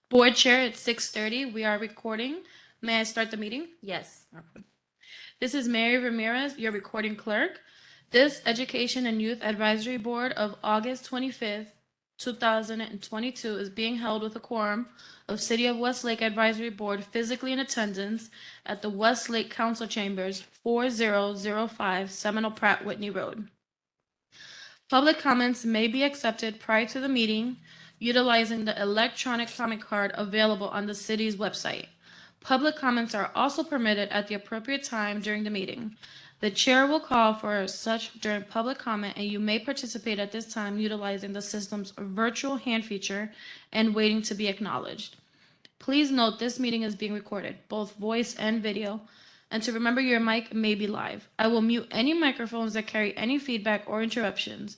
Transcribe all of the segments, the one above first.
Board Chair, it's 6:30. We are recording. May I start the meeting? Yes. This is Mary Ramirez, your recording clerk. This Education and Youth Advisory Board of August 25th, 2022 is being held with a quorum of City of Westlake Advisory Board physically in attendance at the Westlake Council Chambers, 4005 Seminole Pratt Whitney Road. Public comments may be accepted prior to the meeting utilizing the electronic comment card available on the city's website. Public comments are also permitted at the appropriate time during the meeting. The chair will call for such during public comment, and you may participate at this time utilizing the system's virtual hand feature and waiting to be acknowledged. Please note this meeting is being recorded, both voice and video, and to remember your mic may be live. I will mute any microphones that carry any feedback or interruptions.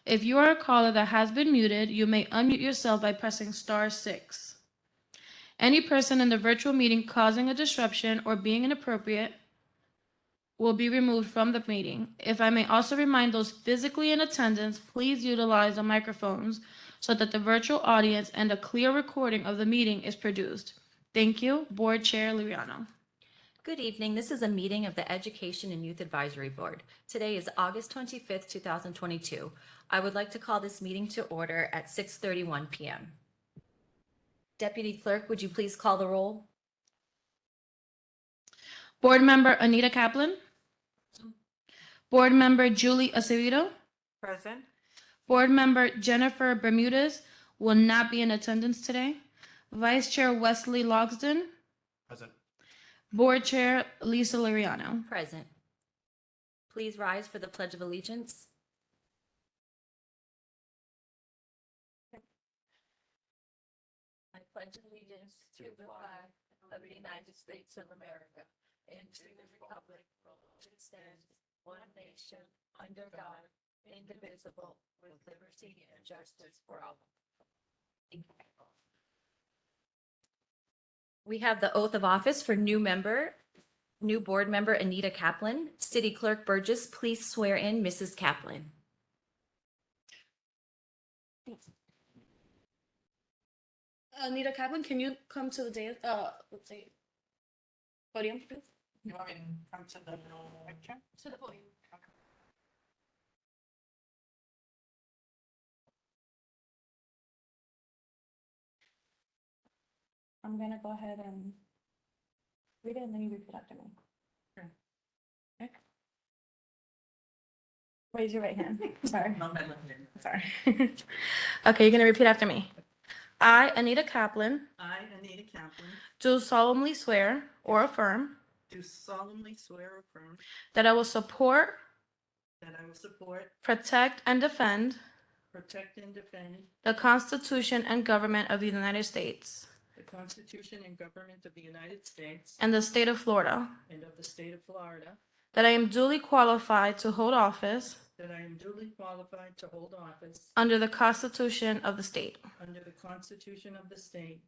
If you are a caller that has been muted, you may unmute yourself by pressing *6. Any person in the virtual meeting causing a disruption or being inappropriate will be removed from the meeting. If I may also remind those physically in attendance, please utilize the microphones so that the virtual audience and a clear recording of the meeting is produced. Thank you, Board Chair Liriano. Good evening. This is a meeting of the Education and Youth Advisory Board. Today is August 25th, 2022. I would like to call this meeting to order at 6:31 p.m. Deputy Clerk, would you please call the roll? Board Member Anita Kaplan. Board Member Julie Acevedo. Present. Board Member Jennifer Bermudez will not be in attendance today. Vice Chair Wesley Logsdon. Present. Board Chair Lisa Liriano. Present. Please rise for the Pledge of Allegiance. I pledge allegiance to the flag of the United States of America and to the republic for which it stands, one nation, under God, indivisible, with liberty and justice for all. We have the oath of office for new board member Anita Kaplan. City Clerk Burgess, please swear in Mrs. Kaplan. Anita Kaplan, can you come to the dais? Let's see. Podium, please. You want me to come to the picture? To the podium. I'm gonna go ahead and read it, and then you repeat after me. Sure. Okay. Raise your right hand. Sorry. No, my left hand. Sorry. Okay, you're gonna repeat after me. I, Anita Kaplan, I, Anita Kaplan, do solemnly swear or affirm do solemnly swear or affirm that I will support, that I will support, protect, and defend protect, and defend the Constitution and government of the United States the Constitution and government of the United States and the state of Florida, and of the state of Florida, that I am duly qualified to hold office that I am duly qualified to hold office under the Constitution of the state, under the Constitution of the state,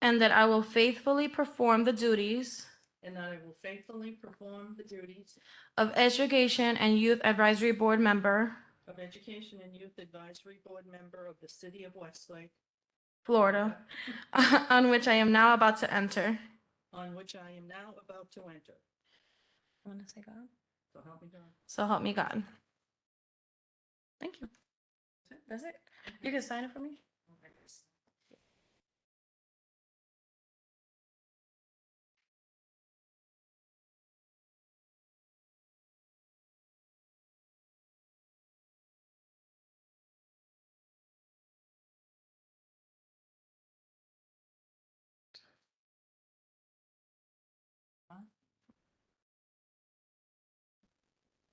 and that I will faithfully perform the duties and that I will faithfully perform the duties of Education and Youth Advisory Board member, of Education and Youth Advisory Board member of the City of Westlake, Florida, on which I am now about to enter. on which I am now about to enter. I want to say God. So help me God. So help me God. Thank you. That's it. You can sign it for me.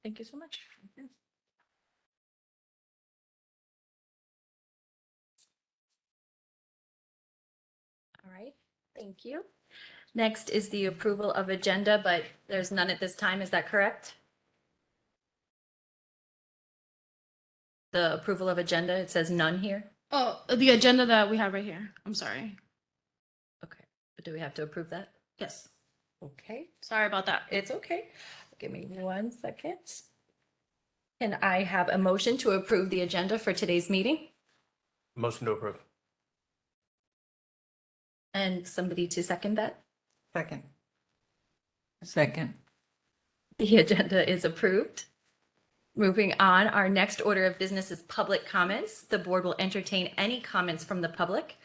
Thank you so much. All right, thank you. Next is the approval of agenda, but there's none at this time. Is that correct? The approval of agenda, it says none here. Oh, the agenda that we have right here. I'm sorry. Okay, but do we have to approve that? Yes. Okay, Sorry about that. it's okay. Give me 1 second. Can I have a motion to approve the agenda for today's meeting? Motion to approve. And somebody to second that? Second. Second. The agenda is approved. Moving on, our next order of business is public comments. The board will entertain any comments from the public.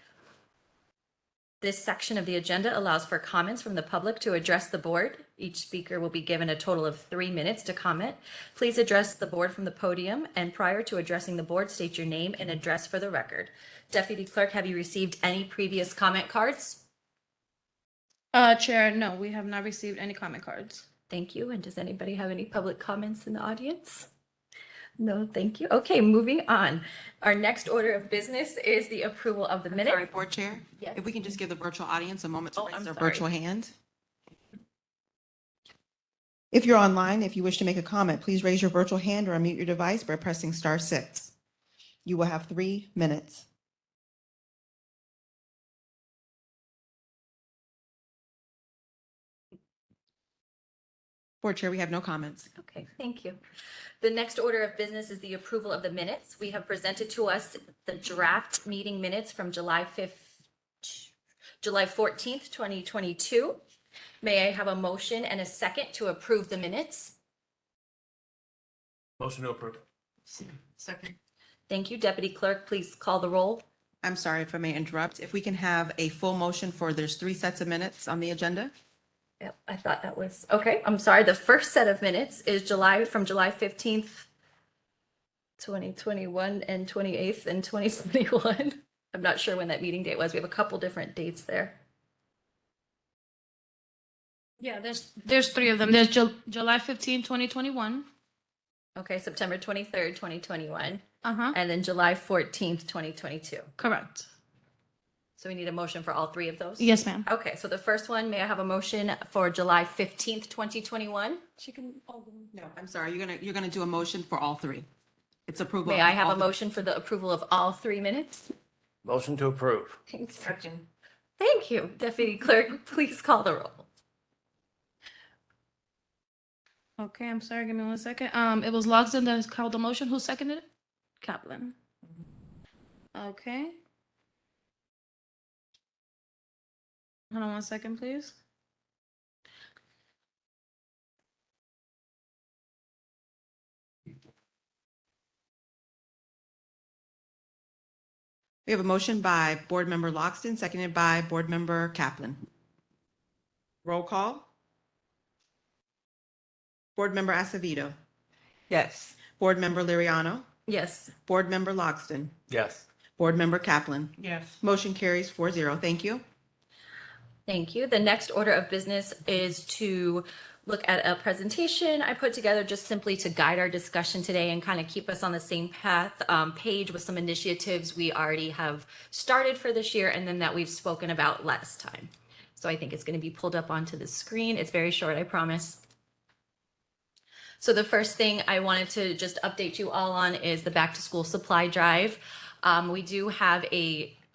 This section of the agenda allows for comments from the public to address the board. Each speaker will be given a total of 3 minutes to comment. Please address the board from the podium, and prior to addressing the board, state your name and address for the record. Deputy Clerk, have you received any previous comment cards? Chair, no, we have not received any comment cards. Thank you. And does anybody have any public comments in the audience? No, thank you. Okay, moving on. Our next order of business is the approval of the minutes. Sorry, Board Chair? Yes. If we can just give the virtual audience a moment to Oh, raise I'm their sorry. virtual hand. If you're online, if you wish to make a comment, please raise your virtual hand or unmute your device by pressing *6. You will have 3 minutes. Board Chair, we have no comments. Okay, thank you. The next order of business is the approval of the minutes. We have presented to us the draft meeting minutes from July 14th, 2022. May I have a motion and a second to approve the minutes? Motion to approve. Second. Thank you. Deputy Clerk, please call the roll. I'm sorry if I may interrupt. If we can have a full motion for there's 3 sets of minutes on the agenda? Yep, I thought that was, okay, I'm sorry. The first set of minutes is from July 15th, 2021 and 28th and 2021. I'm not sure when that meeting date was. We have a couple different dates there. Yeah, there's 3 of them. There's July 15, 2021. Okay, September 23rd, 2021, Uh-huh. and then July 14th, 2022. Correct. So we need a motion for all 3 of those? Yes, ma'am. Okay, so the first one, may I have a motion for July 15th, 2021? No, I'm sorry. You're gonna do a motion for all 3. It's approval. May of I have all a the- motion for the approval of all 3 minutes? Motion to approve. Second. Thank you. Deputy Clerk, please call the roll. Okay, I'm sorry. Give me 1 second. It was Logsdon that called the motion. Who seconded it? Kaplan. Okay. Hold on 1 second, please. We have a motion by Board Member Loxton, seconded by Board Member Kaplan. Roll call. Board Member Acevedo. Yes. Board Member Liriano. Yes. Board Member Loxton. Yes. Board Member Kaplan. Yes. Motion carries 4-0. Thank you. Thank you. The next order of business is to look at a presentation I put together just simply to guide our discussion today and kind of keep us on the same page with some initiatives we already have started for this year and then that we've spoken about last time. So I think it's going to be pulled up onto the screen. It's very short, I promise. So the first thing I wanted to just update you all on is the back to school supply drive. We do have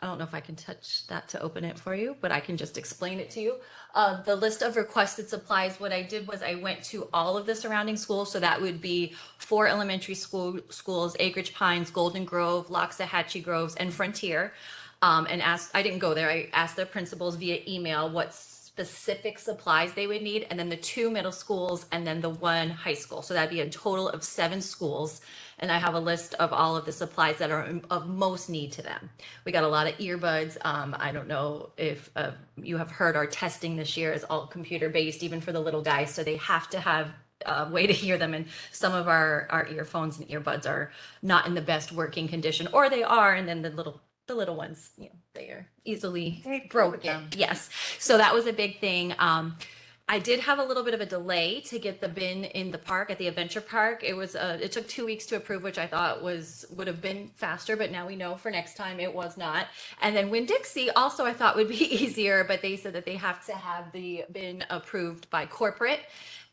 I don't know if I can touch that to open it for you, but I can just explain it to you. The list of requested supplies, what I did was I went to all of the surrounding schools. So that would be 4 elementary schools, Acreage Pines, Golden Grove, Loxahatchee Groves, and Frontier. And I didn't go there. I asked their principals via email what specific supplies they would need, and then the 2 middle schools and then the 1 high school. So that'd be a total of 7 schools. And I have a list of all of the supplies that are of most need to them. We got a lot of earbuds. I don't know if you have heard our testing this year is all computer based, even for the little guys. So they have to have a way to hear them. And some of our earphones and earbuds are not in the best working condition, or they are. And then the little ones, they are easily broken. Yes. So that was a big thing. I did have a little bit of a delay to get the bin in the park at the adventure park. It took 2 weeks to approve, which I thought would have been faster, but now we know for next time it was not. And then Winn-Dixie also I thought would be easier, but they said that they have to have the bin approved by corporate.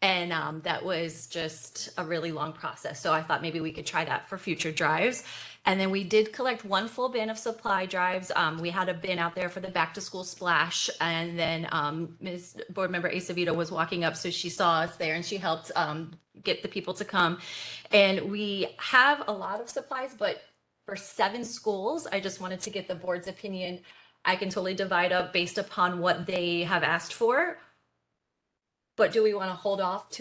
And that was just a really long process. So I thought maybe we could try that for future drives. And then we did collect 1 full bin of supply drives. We had a bin out there for the back to school splash. And then Ms. Board Member Acevedo was walking up, so she saw us there and she helped get the people to come. And we have a lot of supplies, but for 7 schools, I just wanted to get the board's opinion. I can totally divide up based upon what they have asked for. But do we want to hold off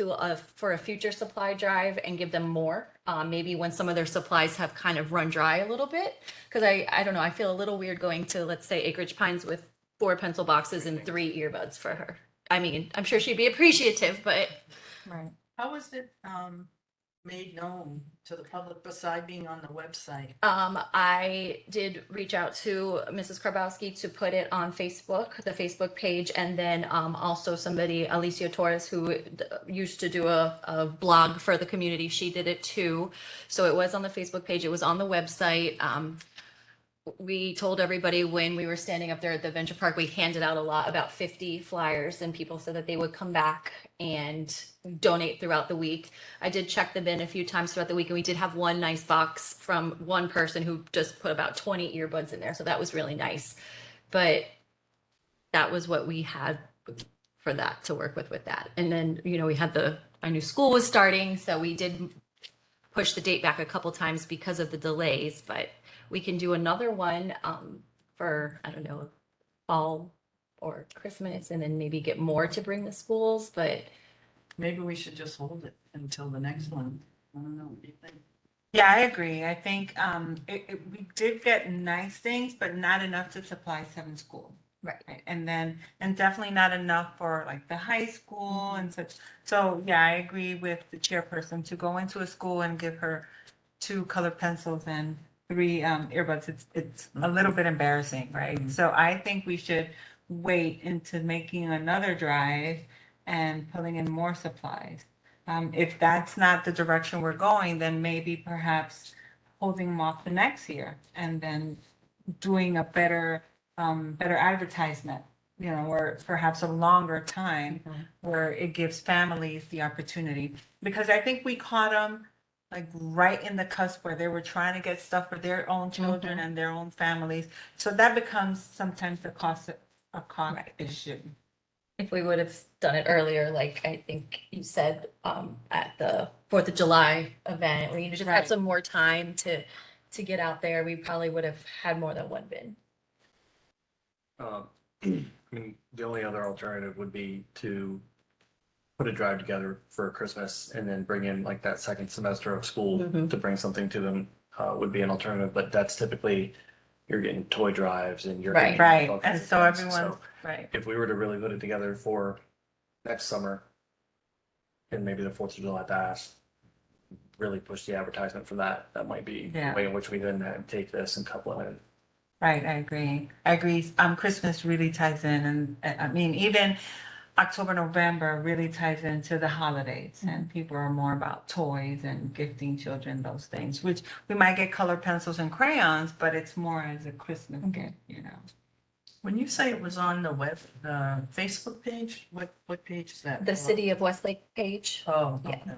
for a future supply drive and give them more? Maybe when some of their supplies have kind of run dry a little bit? Because I don't know, I feel a little weird going to, let's say, Acreage Pines with 4 pencil boxes and 3 earbuds for her. I mean, I'm sure she'd be appreciative, but Right. How was it made known to the public beside being on the website? I did reach out to Mrs. Karbowski to put it on Facebook, the Facebook page, and then also somebody, Alicia Torres, who used to do a blog for the community. She did it too. So it was on the Facebook page. It was on the website. We told everybody when we were standing up there at the Venture Park, we handed out about 50 flyers, and people said that they would come back and donate throughout the week. I did check the bin a few times throughout the week, and we did have one nice box from one person who just put about 20 earbuds in there. So that was really nice. But that was what we had for that to work with that. And then, we had our new school was starting, so we did push the date back a couple times because of the delays, but we can do another one for, I don't know, fall or Christmas, and then maybe get more to bring the schools, but Maybe we should just hold it until the next one. I don't know, what do you think? Yeah, I agree. I think we did get nice things, but not enough to supply 7 schools. right. And definitely not enough for like the high school and such. So yeah, I agree with the chairperson to go into a school and give her 2 colored pencils and 3 earbuds. It's a little bit embarrassing, right? So I think we should wait into making another drive and pulling in more supplies. If that's not the direction we're going, then maybe perhaps holding them off the next year and then doing a better advertisement, or perhaps a longer time where it gives families the opportunity. Because I think we caught them like right in the cusp where they were trying to get stuff for their own children and their own families. So that becomes sometimes a cost Right. issue. If we would have done it earlier, like I think you said at the 4th of July event, where you just had Right. some more time to get out there, we probably would have had more than one bin. I mean, the only other alternative would be to put a drive together for Christmas and then bring in like that second semester of school Mhm. to bring something to them, would be an alternative, but that's typically, you're getting toy drives and you're Right. getting Right. all kinds And of so things. everyone's right. If we were to really put it together for next summer and maybe the 4th of July bash, really push the advertisement for that, that might be the Yeah. way in which we then take this and couple it in. Right, I agree. Christmas really ties in, and I mean, even October, November really ties into the holidays, and people are more about toys and gifting children those things, which we might get colored pencils and crayons, but it's more as a Christmas gift. When you say it was on the Facebook page, what page is that? The City of Westlake page. Oh, Yeah. okay.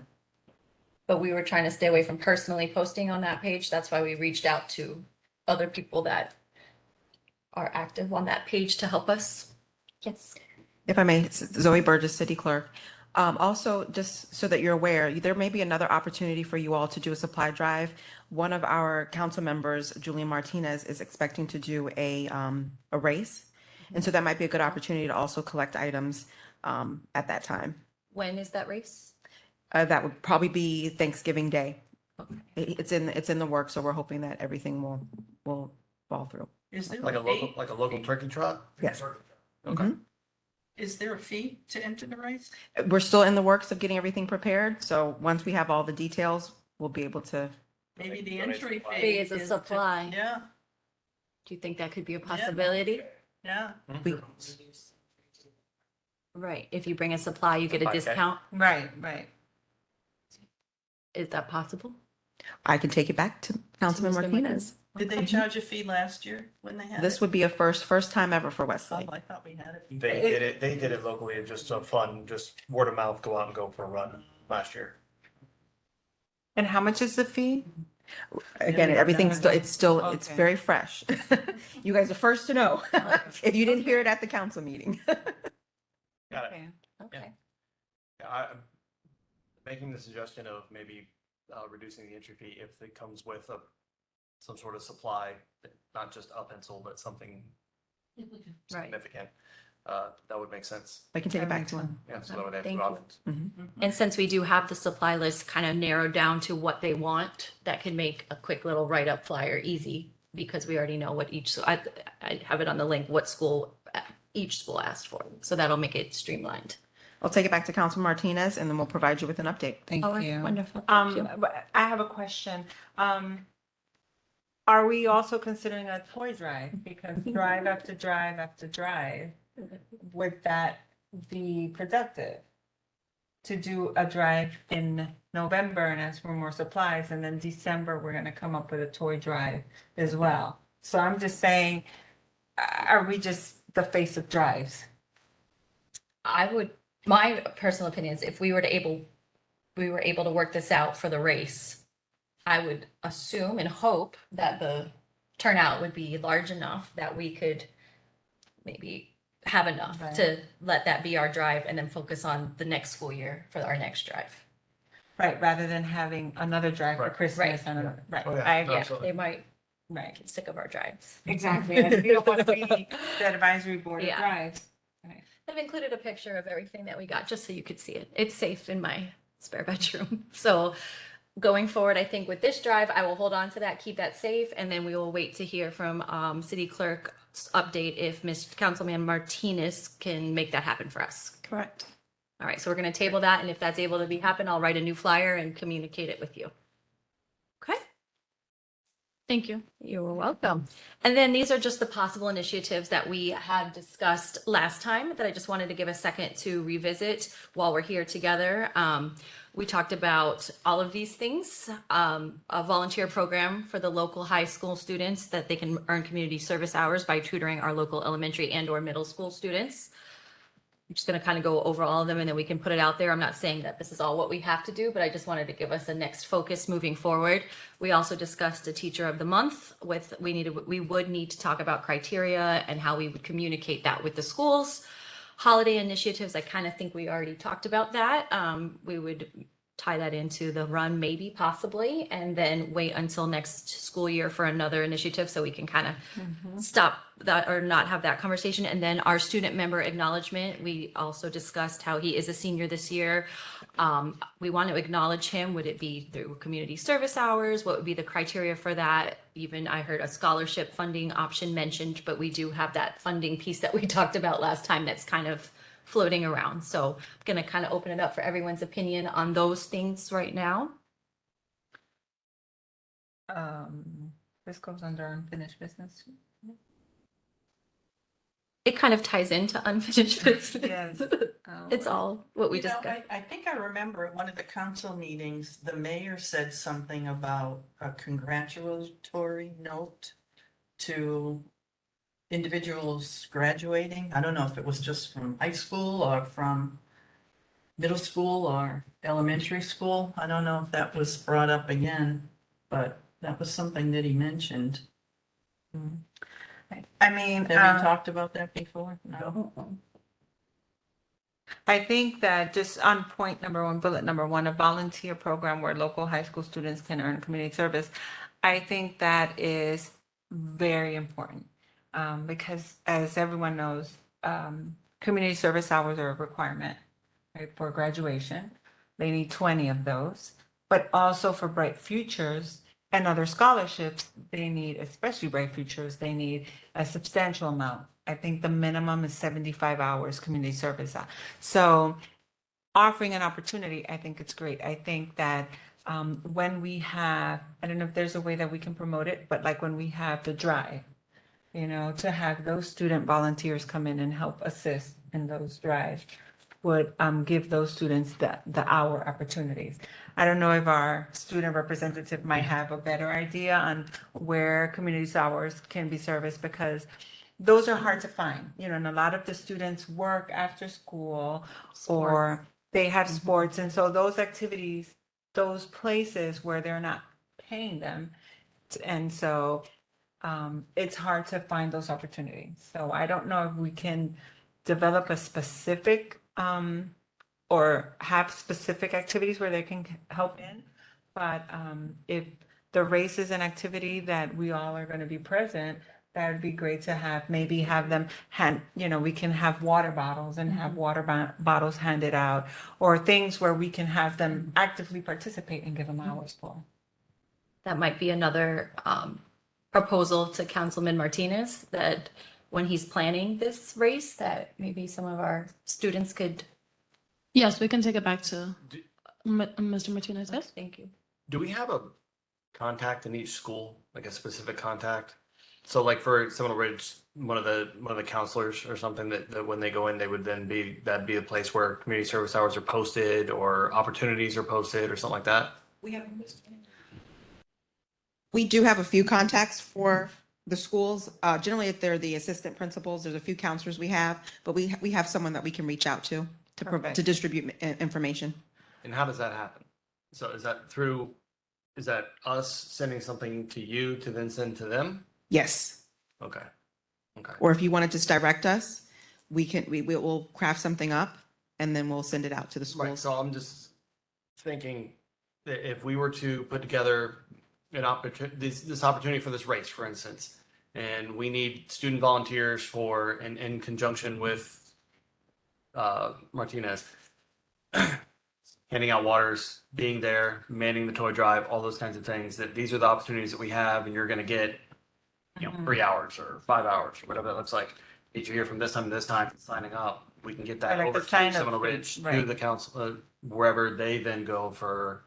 But we were trying to stay away from personally posting on that page. That's why we reached out to other people that are active on that page to help us. Yes. If I may, Zoe Burgess, City Clerk. Also, just so that you're aware, there may be another opportunity for you all to do a supply drive. One of our council members, Julian Martinez, is expecting to do a race. And so that might be a good opportunity to also collect items at that time. When is that race? That would probably be Thanksgiving Day. It's in the works, so we're hoping that everything will fall through. Is there Like a fee? local turkey trot? Yes. Okay. Mhm. Is there a fee to enter the race? We're still in the works of getting everything prepared, so once we have all the details, we'll be able to. Maybe the Donate entry supply. fee Is a to- supply. Yeah, Do you think that could be a possibility? yeah. We, Right. If you bring a supply, you get a 5K. discount. Right. Is that possible? I can take it back to Councilman Mr. Martinez. Did they charge a fee last year when they had This it? would be a first time ever for Oh, Westlake. I thought we had a fee. They did it locally, just a fun, just word of mouth, go out and go for a run last year. And how much is the fee? Again, everything's still, it's Okay. very fresh. You guys are first to know, if you didn't hear it at the council meeting. Got it. Okay. Okay. I'm making the suggestion of maybe reducing the entry fee if it comes with some sort of supply, not just a pencil, but something Right. significant, that would make sense. I can take it back to him. Yeah, so that would have Thank two you. options. And since we do have the supply list kind of narrowed down to what they want, that can make a quick little write-up flyer easy because we already know what each, I have it on the link, what school, each school asked for. So that'll make it streamlined. I'll take it back to Councilman Martinez and then we'll provide you with an update. Thank Oh, you. wonderful. Thank you. But I have a question. Are we also considering a toy drive? Because drive after drive after drive, would that be productive? To do a drive in November and ask for more supplies, and then December, we're gonna come up with a toy drive as well. So I'm just saying, are we just the face of drives? My personal opinion is if we were able to work this out for the race, I would assume and hope that the turnout would be large enough that we could maybe have enough Right. to let that be our drive and then focus on the next school year for our next drive. Right, rather than having another drive for Right. Christmas Right. and another, right, Oh, yeah. I agree. Yeah, Absolutely. they might Right, get sick of our drives. exactly. And we don't want to be the advisory board of Yeah. drives. Right. I've included a picture of everything that we got just so you could see it. It's safe in my spare bedroom. So going forward, I think with this drive, I will hold on to that, keep that safe, and then we will wait to hear from City Clerk's update if Ms. Councilman Martinez can make that happen for us. Correct. All right, so we're going to table that, and if that's able to happen, I'll write a new flyer and communicate it with you. Okay? Thank you. You're welcome. And then these are just the possible initiatives that we had discussed last time that I just wanted to give a second to revisit while we're here together. We talked about all of these things, a volunteer program for the local high school students that they can earn community service hours by tutoring our local elementary and or middle school students. I'm just going to kind of go over all of them and then we can put it out there. I'm not saying that this is all what we have to do, but I just wanted to give us a next focus moving forward. We also discussed a teacher of the month we would need to talk about criteria and how we would communicate that with the schools. Holiday initiatives, I kind of think we already talked about that. We would tie that into the run, maybe possibly, and then wait until next school year for another initiative so we can kind of stop that or not have that conversation. And then our student member acknowledgement, we also discussed how he is a senior this year. We want to acknowledge him. Would it be through community service hours? What would be the criteria for that? Even I heard a scholarship funding option mentioned, but we do have that funding piece that we talked about last time that's kind of floating around. So I'm going to kind of open it up for everyone's opinion on those things right now. This goes under unfinished business. It kind of ties into unfinished business. Yes. It's all what we You know, discussed. I think I remember at one of the council meetings, the mayor said something about a congratulatory note to individuals graduating. I don't know if it was just from high school or from middle school or elementary school. I don't know if that was brought up again, but that was something that he mentioned. I mean, Have you talked about that before? No. I think that just on point number one, bullet number one, a volunteer program where local high school students can earn community service. I think that is very important because as everyone knows, community service hours are a requirement, right, for graduation. They need 20 of those, but also for Bright Futures and other scholarships, they need, especially Bright Futures, they need a substantial amount. I think the minimum is 75 hours community service. So offering an opportunity, I think it's great. I think that when we have, I don't know if there's a way that we can promote it, but like when we have the drive, you know, to have those student volunteers come in and help assist in those drives would give those students the hour opportunities. I don't know if our student representative might have a better idea on where community hours can be serviced because those are hard to find, you know, and a lot of the students work after school or they have sports. And so those activities, those places where they're not paying them. And so it's hard to find those opportunities. So I don't know if we can develop a specific or have specific activities where they can help in. But if the race is an activity that we all are going to be present, That would be great to have, maybe have them hand, we can have water bottles and have bottles handed out, or things where we can have them actively participate and give them hours for. That might be another proposal to Councilman Martinez, that when he's planning this race, that maybe some of our students could. Yes, we can take it back to Mr. Martinez. Yes? Thank you. Do we have a contact in each school, like a specific contact? So like for Seminole Ridge, one of the counselors or something that when they go in, they would then that'd be a place where community service hours are posted or opportunities are posted or something like that? We do have a few contacts for the schools. Generally, if they're the assistant principals, there's a few counselors we have, but we have someone that we can reach out to Perfect. to distribute information. And how does that happen? So is that us sending something to you to then send to them? Yes. Okay. Okay. Or if you want to just direct us, we will craft something up and then we'll send it out to the Right. schools. So I'm just thinking that if we were to put together an opportunity, this opportunity for this race, for instance, and we need student volunteers for, in conjunction with Martinez, handing out waters, being there, manning the toy drive, all those kinds of things, that these are the opportunities that we have, and you're going to get, 3 hours or 5 hours or whatever that looks like. Each year from this time to this time, signing up, we can get that Or like over a to sign-up Seminole fee, Ridge, to right. the council, wherever they then go for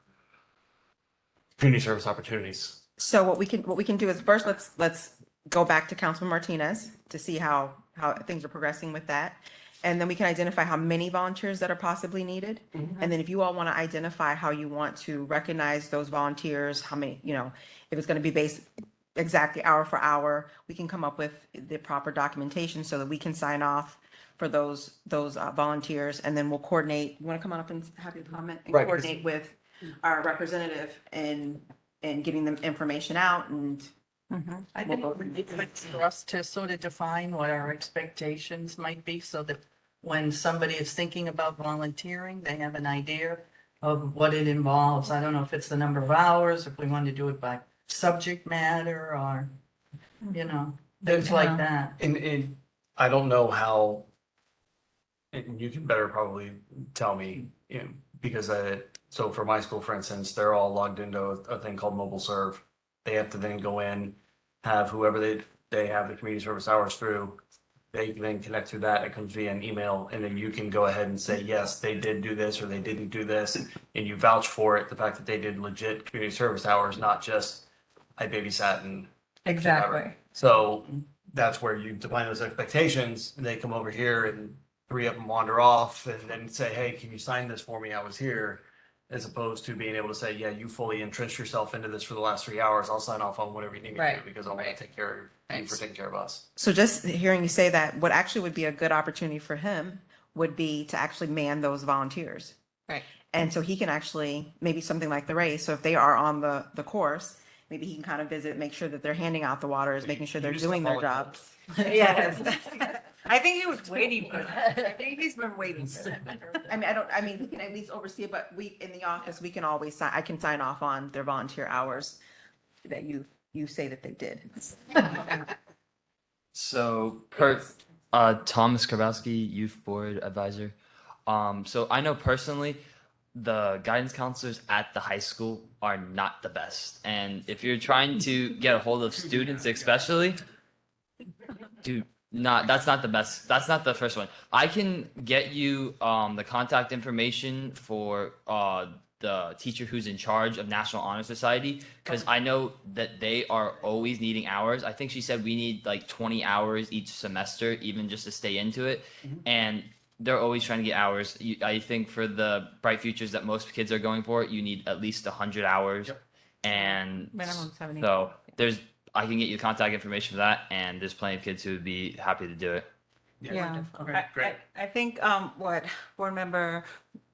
community service opportunities. So what we can do is first let's go back to Councilman Martinez to see how things are progressing with that. And then we can identify how many volunteers that are possibly needed. And then if you all want to identify how you want to recognize those volunteers, how many, if it's going to be based exactly hour for hour, we can come up with the proper documentation so that we can sign off for those volunteers. And then we'll coordinate. You want to come on up and have your comment and Right, because- coordinate with our representative and getting them information out and I think it would be good for us to sort of define what our expectations might be so that when somebody is thinking about volunteering, they have an idea of what it involves. I don't know if it's the number of hours, if we want to do it by subject matter or, things like that. And I don't know how, and you can better probably tell me, because so for my school, for instance, they're all logged into a thing called Mobile Serve. They have to then go in, have whoever they have the community service hours through, they can then connect through that. It comes via an email, and then you can go ahead and say, yes, they did do this or they didn't do this, and you vouch for it, the fact that they did legit community service hours, not just I babysat and Exactly. whatever. So that's where you define those expectations, and they come over here and 3 of them wander off and then say, hey, can you sign this for me? I was here. As opposed to being able to say, yeah, you fully entrenched yourself into this for the last 3 hours. I'll sign off on whatever you need me to do because I want to take care of you for taking care of us. so just hearing you say that, what actually would be a good opportunity for him would be to actually man those volunteers. Right. And so he can actually, maybe something like the race, so if they are on the course, maybe he can kind of visit, make sure that they're handing out the waters, making sure they're You doing just their job. Yes. I think he was waiting for that. I think he's been waiting for that. I mean, we can at least oversee it, but we, in the office, we can always sign, I can sign off on their volunteer hours that you say that they did. So, Thomas Karbowski, Youth Board Advisor. So I know personally, the guidance counselors at the high school are not the best. And if you're trying to get a hold of students, especially, that's not the best. That's not the first one. I can get you the contact information for the teacher who's in charge of National Honor Society, because I know that they are always needing hours. I think she said we need like 20 hours each semester, even just to stay into it. And they're always trying to get hours. I think for the Bright Futures that most kids are going for, you need at least 100 hours. Yep. And Minimum 70. so I can get you the contact information for that, and there's plenty of kids who would be happy to do it. Yeah. Okay, great. I think what board member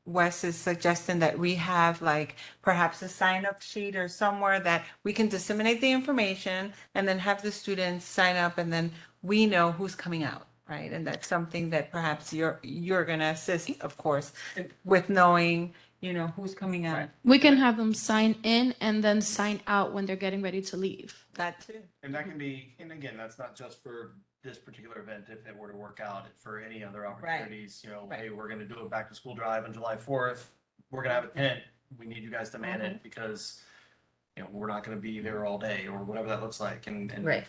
Wes is suggesting that we have like perhaps a sign-up sheet or somewhere that we can disseminate the information and then have the students sign up, and then we know who's coming out, right? And that's something that perhaps you're going to assist, of course, with knowing, you know, who's coming out. We can have them sign in and then sign out when they're getting ready to leave. That too. And that can be, and again, that's not just for this particular event, if it were to work out, for any other opportunities, you know, Right. hey, we're gonna do a back to school drive on July 4th. We're gonna have a tent. We need you guys to man it because, you know, we're not gonna be there all day or whatever that looks like. And Right.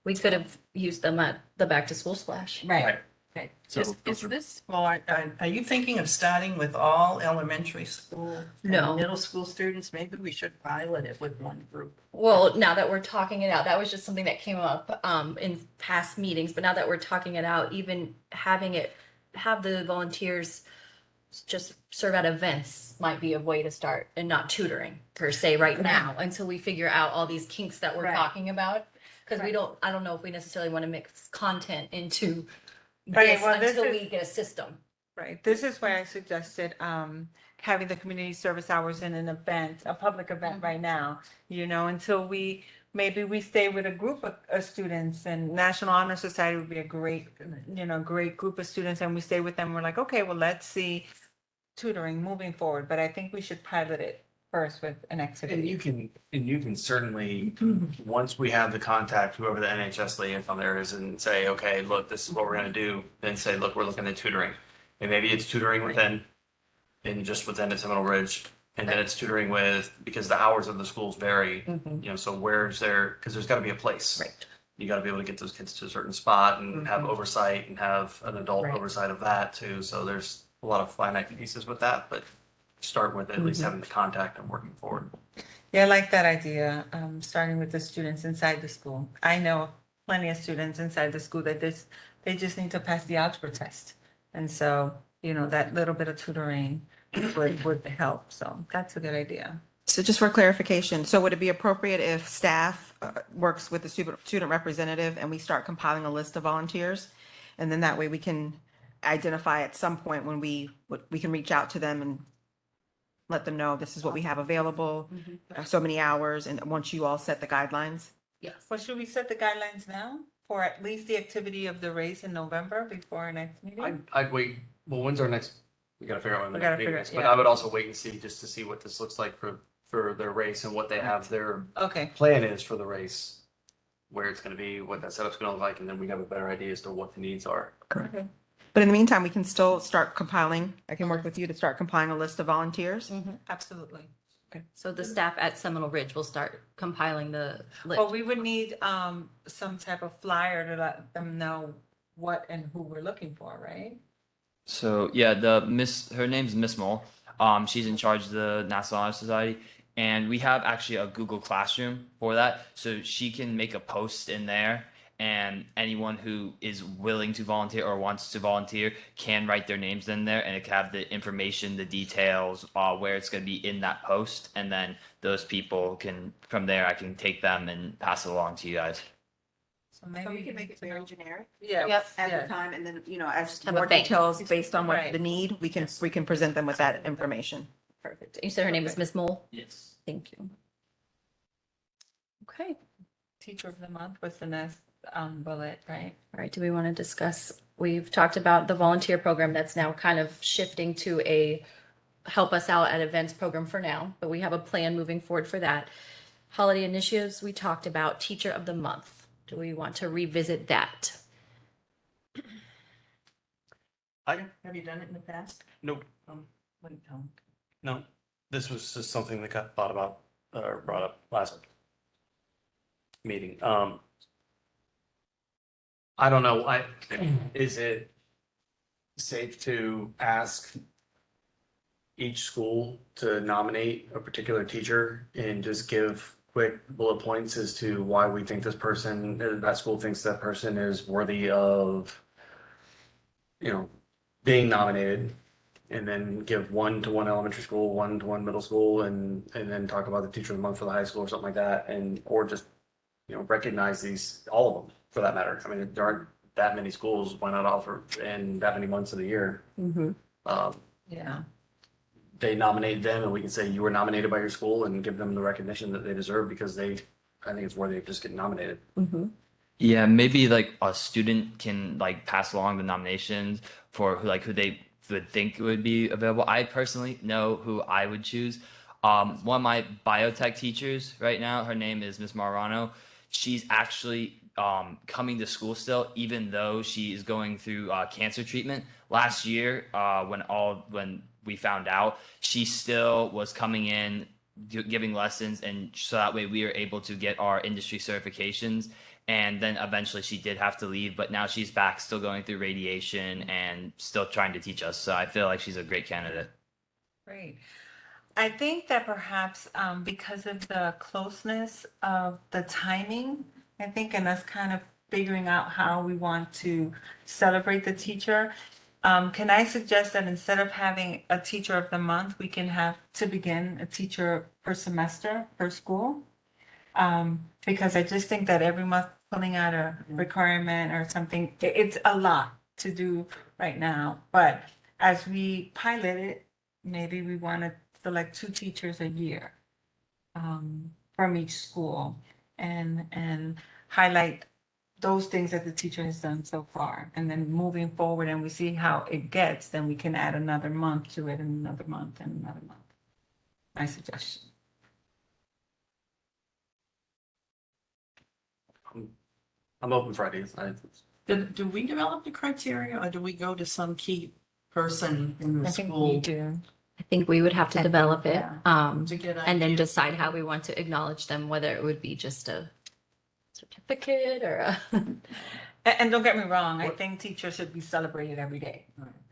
We could have used them at the back to school splash. Right. So Is those are- this, well, are you thinking of starting with all elementary school? and No. Middle school students? Maybe we should pilot it with one group. Well, now that we're talking it out, that was just something that came up in past meetings, but now that we're talking it out, even having it, have the volunteers just serve at events might be a way to start, and not tutoring per se right now until we figure out all these kinks that we're Right. talking about. Because Right. I don't know if we necessarily want to mix content into Right, this well, this until is- we get a system. Right, this is why I suggested having the community service hours in an event, a public event right now, you know, until maybe we stay with a group of students, and National Honor Society would be a great, you know, great group of students, and we stay with them, we're like, okay, well, let's see tutoring moving forward, but I think we should pilot it first with an And activity. you can certainly, once we have the contact, whoever the NHS liaison there is, and say, okay, look, this is what we're gonna do, then say, look, we're looking at tutoring. And maybe it's tutoring within, and just within at Seminole Ridge, and then it's tutoring with, because the hours of the schools vary, you know, so where's there, because there's gotta be a place. Right. You gotta be able to get those kids to a certain spot and have oversight and have an adult Right. oversight of that too, so there's a lot of finite pieces with that, but start with at least having the contact and working forward. Yeah, I like that idea, starting with the students inside the school. I know plenty of students inside the school that they just need to pass the algebra test. And so, you know, that little bit of tutoring would help. So that's a good idea. So just for clarification, so would it be appropriate if staff works with the student representative and we start compiling a list of volunteers? And then that way we can identify at some point when we can reach out to them and let them know this is what we have available, so many hours, and once you all set the guidelines? Yes. Well, should we set the guidelines now for at least the activity of the race in November before our next meeting? I'd wait, well, when's our next, we gotta figure out when the We next gotta meeting figure is, it, but yeah. I would also wait and see, just to see what this looks like for their race and what they have their Okay, plan is for the race, where it's gonna be, what that setup's gonna look like, and then we have a better idea as to what the needs are. okay. But in the meantime, we can still start compiling, I can work with you to start compiling a list of volunteers. Absolutely. So the staff at Seminole Ridge will start compiling the list. Well, we would need some type of flyer to let them know what and who we're looking for, right? So yeah, her name's Miss Mole. She's in charge of the National Honor Society, and we have actually a Google Classroom for that, so she can make a post in there, and anyone who is willing to volunteer or wants to volunteer can write their names in there, and it can have the information, the details, where it's going to be in that post, and then those people can, from there, I can take them and pass it along to you guys. So maybe we can make it very generic Yeah. Yep. at yeah. the time, and then, you know, as have a more bank. details based on what Right. the need, we can present them with that information. Perfect. You said her name is Miss Mole? Yes. Thank you. Okay. Teacher of the month was the next bullet, right? All right, do we want to discuss, we've talked about the volunteer program that's now kind of shifting to a help us out at events program for now, but we have a plan moving forward for that. Holiday initiatives, we talked about teacher of the month. Do we want to revisit that? Have you done it in the past? Nope, No. no, this was just something that got thought about, or brought up last meeting. I don't know, is it safe to ask each school to nominate a particular teacher and just give quick bullet points as to why we think this person, that school thinks that person is worthy of, you know, being nominated, and then give one to one elementary school, one to one middle school, and then talk about the teacher of the month for the high school or something like that, and, or just, you know, recognize these, all of them for that matter. I mean, there aren't that many schools, why not offer in that many months of the year? Yeah. They nominate them and we can say you were nominated by your school and give them the recognition that they deserve because I think it's worthy of just getting nominated. Yeah, maybe like a student can like pass along the nominations for who they would think would be available. I personally know who I would choose. One of my biotech teachers right now, her name is Miss Marano. She's actually coming to school still, even though she is going through cancer treatment. Last year, when we found out, she still was coming in, giving lessons, and so that way we were able to get our industry certifications. And then eventually she did have to leave, but now she's back, still going through radiation and still trying to teach us. So I feel like she's a great candidate. Great. I think that perhaps because of the closeness of the timing, I think, and us kind of figuring out how we want to celebrate the teacher, can I suggest that instead of having a teacher of the month, we can have to begin a teacher per semester per school? Because I just think that every month pulling out a requirement or something, it's a lot to do right now. But as we pilot it, maybe we want to select 2 teachers a year from each school and highlight those things that the teacher has done so far. And then moving forward and we see how it gets, then we can add another month to it and another month and another month. My suggestion. I'm open Fridays. Do we develop the criteria or do we go to some key person in the I think we school? do. I think we would have to I think, develop it, yeah. To get and then ideas? decide how we want to acknowledge them, whether it would be just a certificate or a. And don't get me wrong, I think teachers should be celebrated every day,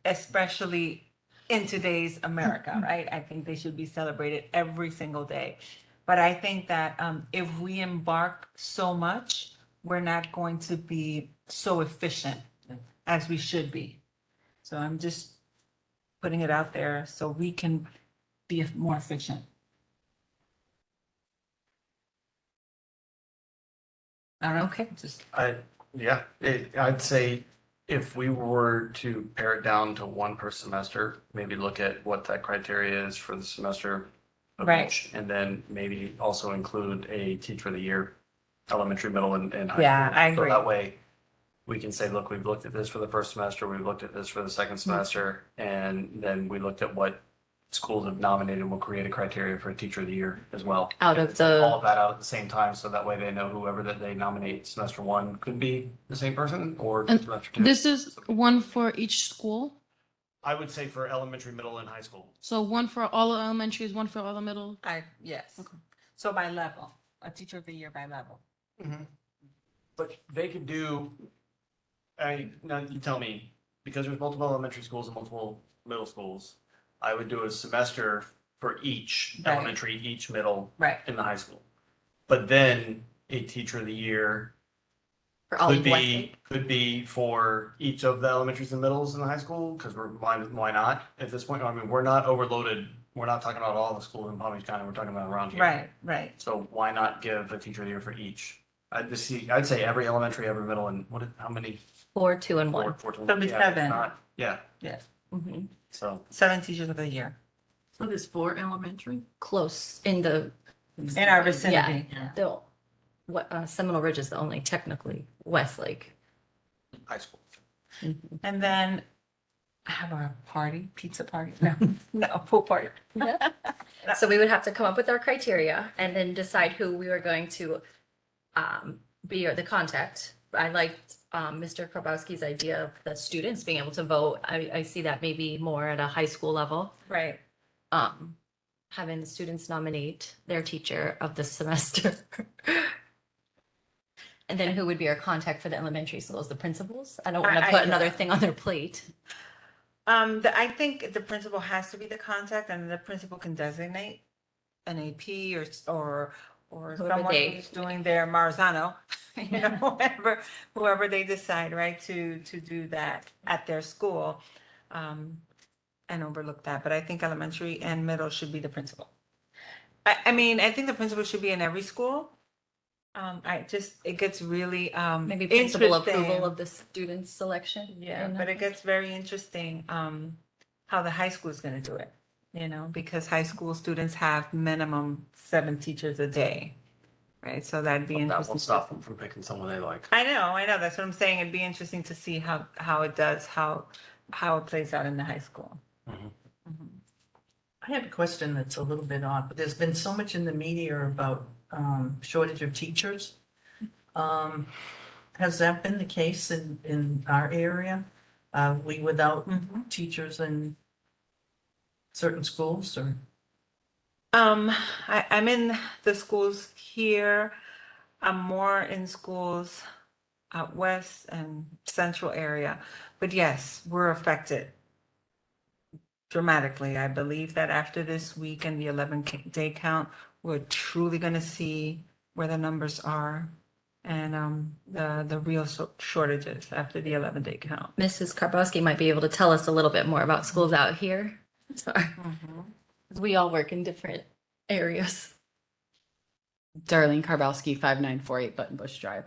especially in today's America, right? I think they should be celebrated every single day. But I think that if we embark so much, we're not going to be so efficient as we should be. So I'm just putting it out there so we can be more efficient. I don't know. Okay. I'd say if we were to pare it down to 1 per semester, maybe look at what that criteria is for the semester of Right. each, and then maybe also include a teacher of the year, elementary, middle, and high school. Yeah, I agree. So that way we can say, look, we've looked at this for the first semester, we've looked at this for the second semester, and then we looked at what schools have nominated, and we'll create a criteria for a teacher of the year as well. Out of And send all the, of that out at the same time, so that way they know whoever that they nominate semester 1 could be the same person or And semester 2. This is one for each school. I would say for elementary, middle, and high school. So one for all the elementaries, one for all the middle. Yes. So by level, a teacher of the year by level. But they could do, now you tell me, because there's multiple elementary schools and multiple middle schools, I would do a semester for each Right. elementary, each middle, Right. in the high school. But then a teacher of the year for all could of be, Westlake. could be for each of the elementaries and middles in the high school, because why not? At this point, I mean, we're not overloaded. We're not talking about all the schools in Palm Beach County. We're talking about around here. Right, right. So why not give a teacher of the year for each? I'd say every elementary, every middle, and how many? 4, 2, and 1. Four to There'll be yeah, it's 7. not- Yeah, Yes. Mhm. so 7 teachers of the year So there's 4 elementary? Close in the, in our vicinity. the, Seminole Ridge is the only technically Westlake. high school. And then have a party, pizza party. No, no, pool party. So we would have to come up with our criteria and then decide who we were going to be the contact. I liked Mr. Krabowski's idea of the students being able to vote. I see that maybe more at a high school level. Right. Having the students nominate their teacher of the semester. And then who would be our contact for the elementary schools? The principals? I don't want to I- put I- another thing on their plate. I think the principal has to be the contact, and the principal can designate an AP or Whoever someone they- who's doing their Marzano, you know, whoever they decide, right, to do that at their school, and overlook that. But I think elementary and middle should be the principal. I mean, I think the principal should be in every school. It gets really Maybe principal interesting. approval of the student selection. Yeah, and- but it gets very interesting how the high school is going to do it, you know, because high school students have minimum 7 teachers a day, right? So that'd be That interesting. won't stop them from picking someone they like. I know. That's what I'm saying. It'd be interesting to see how it does, how how it plays out in the high school. I have a question that's a little bit odd, but there's been so much in the media about shortage of teachers. Has that been the case in our area? We without teachers in certain schools or? I'm in the schools here. I'm more in schools out west and central area. But yes, we're affected dramatically. I believe that after this week and the 11-day count, we're truly going to see where the numbers are and the real shortages after the 11-day count. Mrs. Karbowski might be able to tell us a little bit more about schools out here. Sorry. We all work in different areas. Darlene Karbowski, 5948 Buttonbush Drive.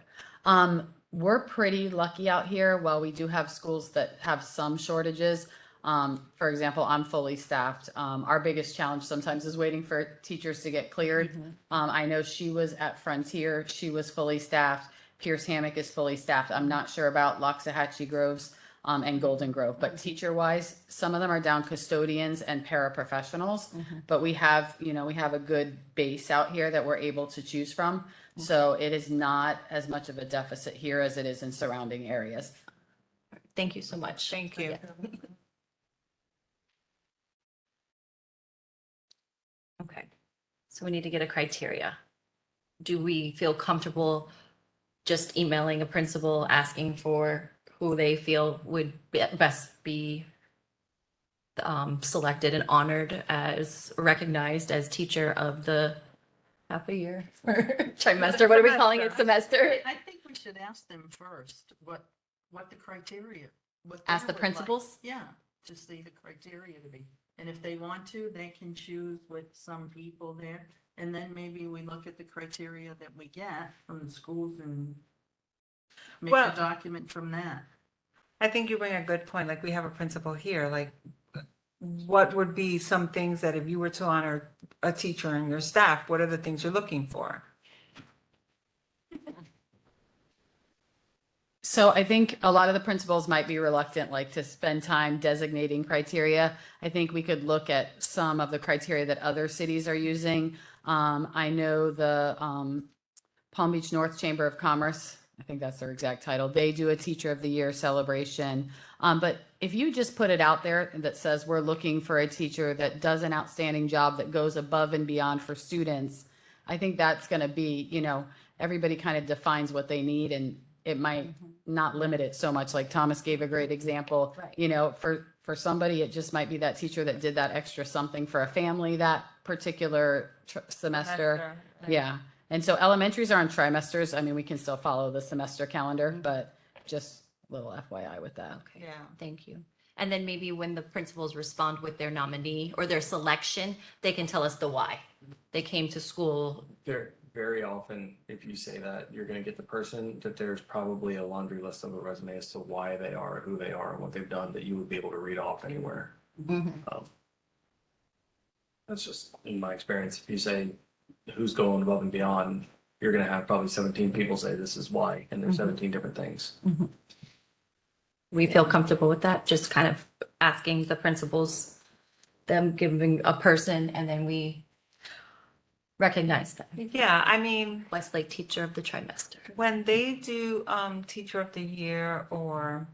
We're pretty lucky out here. While we do have schools that have some shortages, for example, I'm fully staffed. Our biggest challenge sometimes is waiting for teachers to get cleared. I know she was at Frontier. She was fully staffed. Pierce Hammock is fully staffed. I'm not sure about Loxahatchee Groves and Golden Grove, but teacher-wise, some of them are down custodians and paraprofessionals. But we have a good base out here that we're able to choose from. So it is not as much of a deficit here as it is in surrounding areas. Thank you so much. Thank you. Okay. So we need to get a criteria. Do we feel comfortable just emailing a principal asking for who they feel would best be selected and honored as recognized as teacher of the half a year or trimester? What are we calling it? Semester? I think we should ask them first what the criteria. What Ask they the would like. principals? Yeah, to see the criteria to be. And if they want to, they can choose with some people there. And then maybe we look at the criteria that we get from the schools and make Well- a document from that. I think you bring a good point. Like we have a principal here, like what would be some things that if you were to honor a teacher and your staff, what are the things you're looking for? So I think a lot of the principals might be reluctant, like to spend time designating criteria. I think we could look at some of the criteria that other cities are using. I know the Palm Beach North Chamber of Commerce, I think that's their exact title. They do a Teacher of the Year celebration. But if you just put it out there that says we're looking for a teacher that does an outstanding job, that goes above and beyond for students, I think that's going to be, everybody kind of defines what they need, and it might not limit it so much. Like Thomas gave a great example. Right. For somebody, it just might be that teacher that did that extra something for a family that particular semester. Right. Yeah. And so elementaries are on trimesters. I mean, we can still follow the semester calendar, but just a little FYI with that. Okay. Yeah. Thank you. And then maybe when the principals respond with their nominee or their selection, they can tell us the why. They came to school. Very often, if you say that, you're going to get the person that there's probably a laundry list of a resume as to why they are, who they are, and what they've done that you would be able to read off anywhere. That's just in my experience. If you say who's going above and beyond, you're going to have probably 17 people say this is why, and there's 17 different things. We feel comfortable with that, just kind of asking the principals, them giving a person, and then we recognize them. Yeah, I mean, Westlake Teacher of the Trimester. when they do Teacher of the Year, or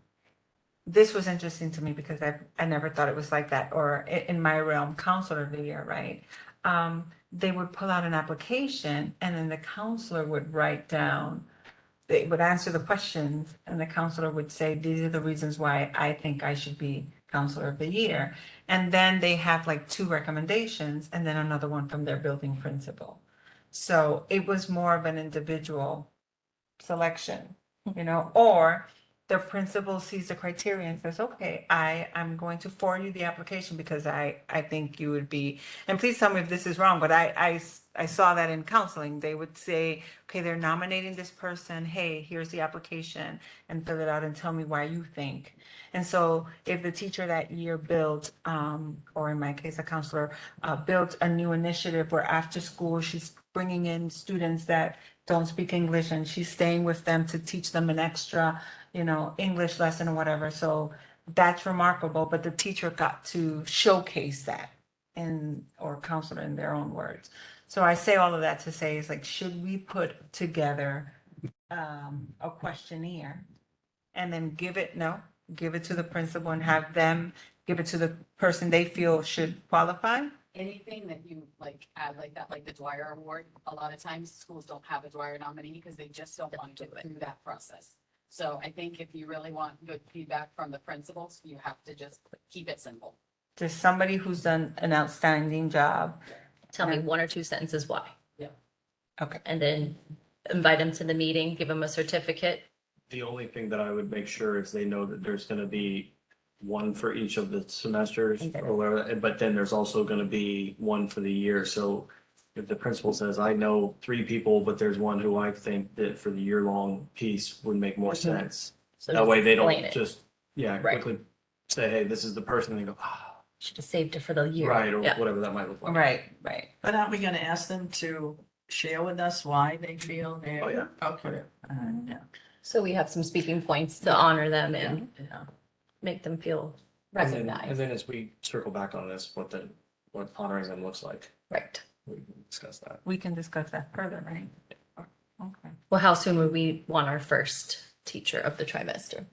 this was interesting to me because I never thought it was like that, or in my realm, Counselor of the Year, right? They would pull out an application and then the counselor would write down, they would answer the questions and the counselor would say, these are the reasons why I think I should be Counselor of the Year. And then they have like 2 recommendations and then another one from their building principal. So it was more of an individual selection, or the principal sees the criteria and says, okay, I'm going to forward you the application because I think you would be, and please tell me if this is wrong, but I saw that in counseling. They would say, okay, they're nominating this person. Hey, here's the application and fill it out and tell me why you think. And so if the teacher that year built, or in my case, a counselor, built a new initiative where after school, she's bringing in students that don't speak English and she's staying with them to teach them an extra, English lesson or whatever. So that's remarkable, but the teacher got to showcase that or counselor in their own words. So I say all of that to say is like, should we put together a questionnaire and then give it to the principal and have them give it to the person they feel should qualify? Anything that you like add like that, like the Dwyer Award, a lot of times schools don't have a Dwyer nominee because they just don't want to go through that process. So I think if you really want good feedback from the principals, you have to just keep it simple. Just somebody who's done an outstanding job. Tell me one or two sentences why. Okay. And then invite them to the meeting, give them a certificate. The only thing that I would make sure is they know that there's gonna be one for each of the semesters or whatever, but then there's also gonna be one for the year. So if the principal says, I know 3 people, but there's one who I think that for the year-long piece would make more sense. So That way they explain don't it. just, Right. quickly say, hey, this is the person, and they go, Should have saved it for the year. right, or Yeah. whatever that might look like. Right. But aren't we gonna ask them to share with us why they feel they're? Oh, yeah. Okay. Yeah. So we have some speaking points to honor them and Yeah. make them feel And recognized. then as we circle back on this, what honoring them looks like, Right. we can discuss that. We can discuss that further, right? Okay. Well, how soon would we want our first teacher of the trimester?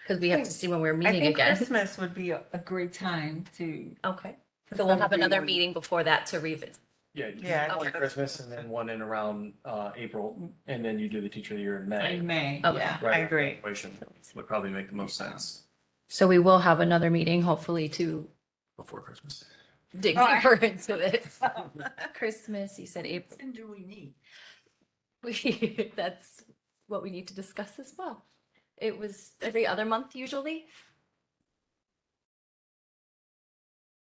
Because we have to see when we're I meeting think again. Christmas would be a great time to. Okay. So we'll have celebrate another one. meeting before that to revisit. Yeah, you Yeah, do one at okay. Christmas and then one in around April, and then you do the teacher of the year in May. In May, Okay. yeah, Right I after agree. graduation would probably make the most sense So we will have another meeting, hopefully to before Christmas. dig All right. deeper into this. Christmas, you said April. When do we need? That's what we need to discuss as well. It was every other month usually.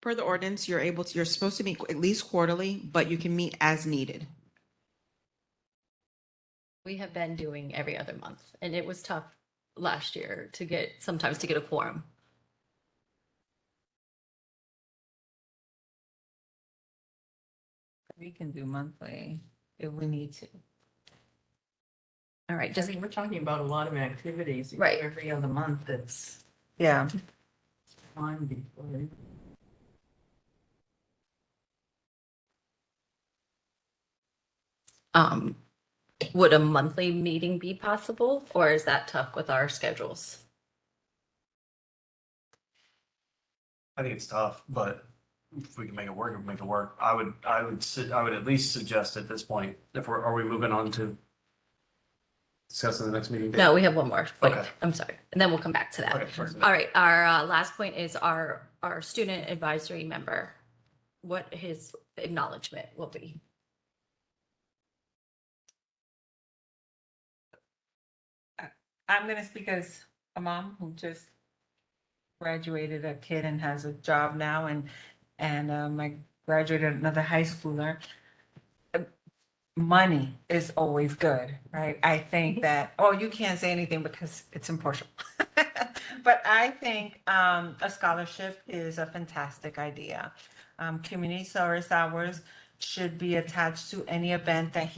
Per the ordinance, you're supposed to meet at least quarterly, but you can meet as needed. We have been doing every other month and it was tough last year sometimes to get a quorum. We can do monthly if we need to. All right, I just mean, we're talking about a lot of activities. Right. Every other month, it's Yeah. on before. um would a monthly meeting be possible or is that tough with our schedules? I think it's tough, but if we can make it work, we can make it work. I would at least suggest at this point, are we moving on to discussing the next meeting? date? No, we have one more point. Okay. I'm sorry. And then we'll come back to that. Okay, perfect. All right, our last point is our student advisory member. What his acknowledgement will be. I'm gonna speak as a mom who just graduated a kid and has a job now and I graduated another high schooler. Money is always good, right? I think that, you can't say anything because it's impartial. But I think a scholarship is a fantastic idea. Community service hours should be attached to any event that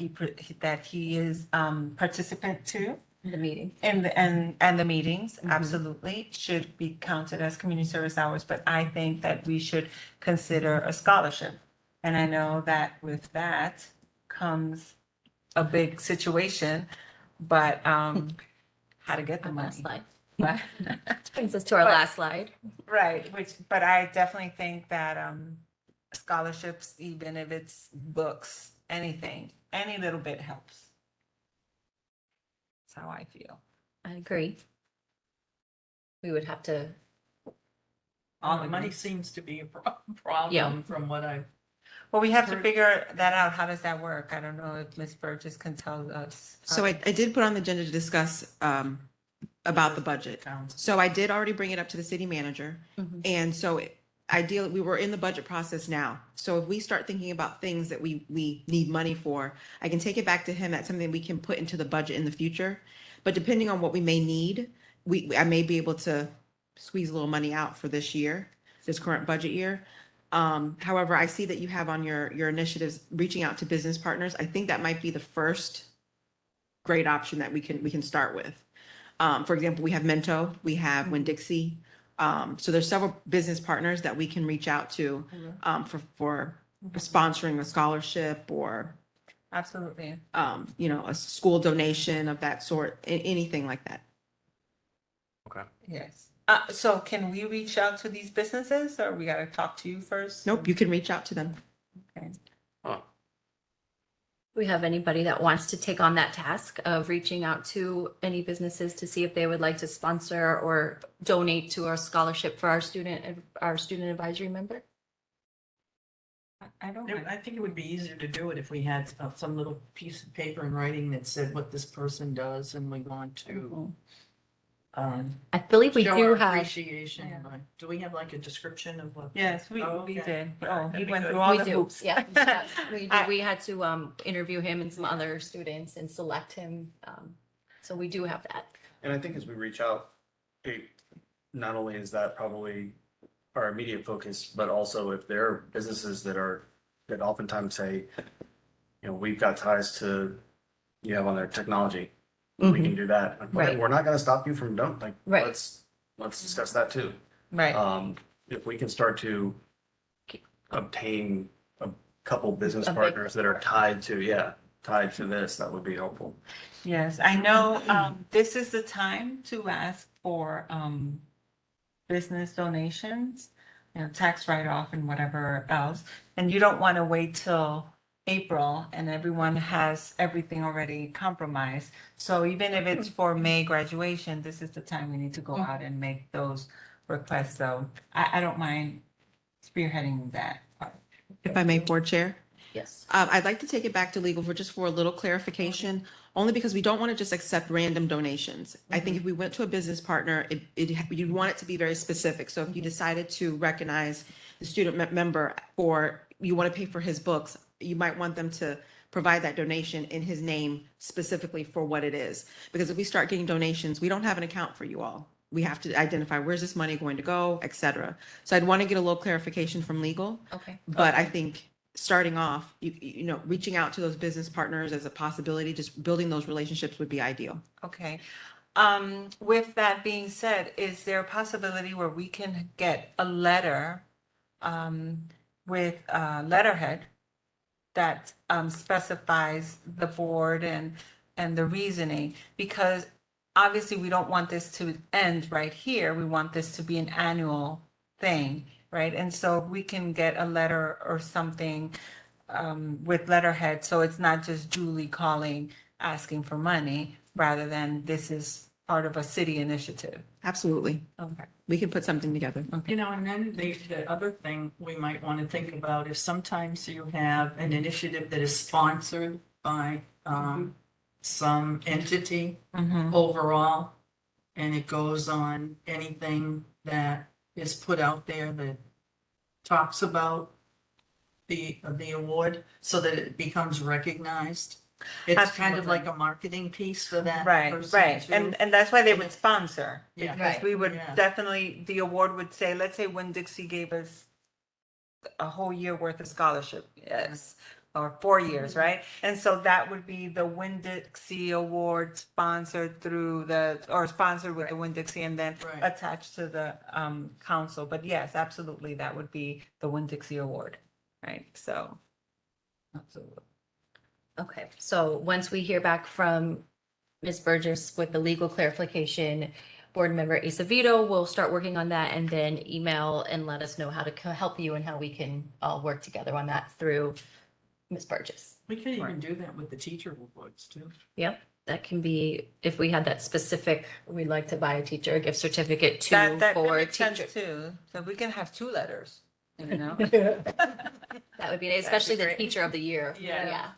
he is participant to. The meeting. And the meetings, absolutely, should be counted as community service hours, but I think that we should consider a scholarship. And I know that with that comes a big situation, but how to get the Our last money. slide. But- Brings us to our But- last slide. Right, but I definitely think that scholarships, even if it's books, anything, any little bit helps. That's how I feel. I agree. We would have to, All the money seems to be a problem from what I've. Well, we have to Heard- figure that out. How does that work? I don't know if Ms. Burgess can tell us. So I did put on the agenda to discuss about the budget. So I did already bring it up to the city manager. Mhm. And so ideally, we were in the budget process now. So if we start thinking about things that we need money for, I can take it back to him. That's something we can put into the budget in the future. But depending on what we may need, I may be able to squeeze a little money out for this year, this current budget year. However, I see that you have on your initiatives reaching out to business partners. I think that might be the first great option that we can start with. For example, we have Mento, we have Winn-Dixie, So there's several business partners that we can reach out to for sponsoring a scholarship or, Absolutely. a school donation of that sort, anything like that. Okay. Yes. So can we reach out to these businesses or we gotta talk to you first? Nope, you can reach out to them. Okay. Huh. We have anybody that wants to take on that task of reaching out to any businesses to see if they would like to sponsor or donate to our scholarship for our student advisory member? I don't. I think it would be easier to do it if we had some little piece of paper in writing that said what this person does and we want to I believe we show do our have. appreciation. Do we have like a description of what? Yes, we Okay. did. Oh, he That'd be went good. through all We the do, hoops. yeah. We do. We had to interview him and some other students and select him. So we do have that. And I think as we reach out, not only is that probably our immediate focus, but also if there are businesses that oftentimes say, we've got ties to, you have on their technology, we can do that. Right. We're not gonna stop you from Right. let's discuss that too. Right. If we can start to obtain a couple business A big- partners that are tied to this, that would be helpful. Yes, I know, this is the time to ask for, business donations, tax write-off and whatever else. And you don't want to wait till April and everyone has everything already compromised. So even if it's for May graduation, this is the time we need to go out and make those requests. So I don't mind spearheading that part. If I may, Board Chair. Yes. I'd like to take it back to legal for a little clarification, only because we don't want to just accept random donations. I think if we went to a business partner, you'd want it to be very specific. So if you decided to recognize the student member you want to pay for his books, you might want them to provide that donation in his name specifically for what it is. Because if we start getting donations, we don't have an account for you all. We have to identify where's this money going to go, et cetera. So I'd want to get a little clarification from legal. Okay. But I think starting off, reaching out to those business partners as a possibility, just building those relationships would be ideal. Okay. With that being said, is there a possibility where we can get a letter with a letterhead that specifies the board and the reasoning? Because obviously we don't want this to end right here. We want this to be an annual thing, right? And so we can get a letter or something with letterhead, so it's not just Julie calling, asking for money, rather than this is part of a city initiative. Absolutely. Okay. We can put something together. And then the other thing we might want to think about is sometimes you have an initiative that is sponsored by some entity overall, and it goes on anything that is put out there that talks about the award so that it becomes recognized. It's kind of like a marketing piece for that person Right. too. And that's why they would sponsor. Yeah. Because we would Yeah. definitely, the award would say, let's say Winn-Dixie gave us a whole year worth of scholarship. Yes. Or 4 years, right? And so that would be the Winn-Dixie Award sponsored sponsored with the Winn-Dixie and then Right. attached to the council. But yes, absolutely, that would be the Winn-Dixie Award, right? So, absolutely. Okay, so once we hear back from Ms. Burgess with the legal clarification, Board Member Acevedo will start working on that and then email and let us know how to help you and how we can all work together on that through Ms. Burgess. We could even do that with the teacher awards too. Yep, that can be, if we had that specific, we'd like to buy a teacher a gift certificate That for makes sense teacher. too. So we can have 2 letters, you know? That would be, especially the great. teacher of the year. Yeah.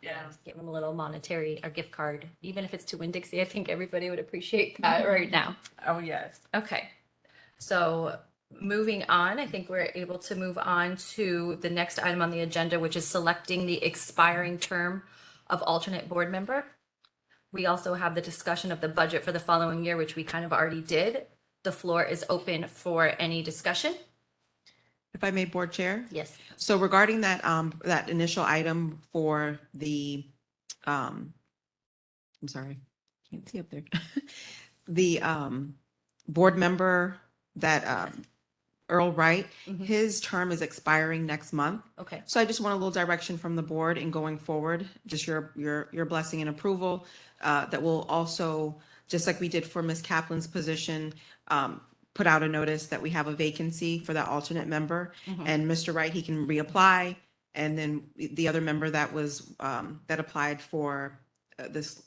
Give them a little monetary or gift card, even if it's to Winn-Dixie. I think everybody would appreciate that right now. Oh, yes. Okay, so moving on, I think we're able to move on to the next item on the agenda, which is selecting the expiring term of alternate board member. We also have the discussion of the budget for the following year, which we kind of already did. The floor is open for any discussion. If I may, Board Chair? Yes. So regarding that, that initial item for the, I'm sorry, can't see up there. The, board member that, Earl Wright. Mhm. His term is expiring next month. Okay. So I just want a little direction from the board in going forward, just your blessing and approval. That will also, just like we did for Ms. Kaplan's position, put out a notice that we have a vacancy for that alternate member. And Mr. Wright, he can reapply. And then the other member that was, that applied for this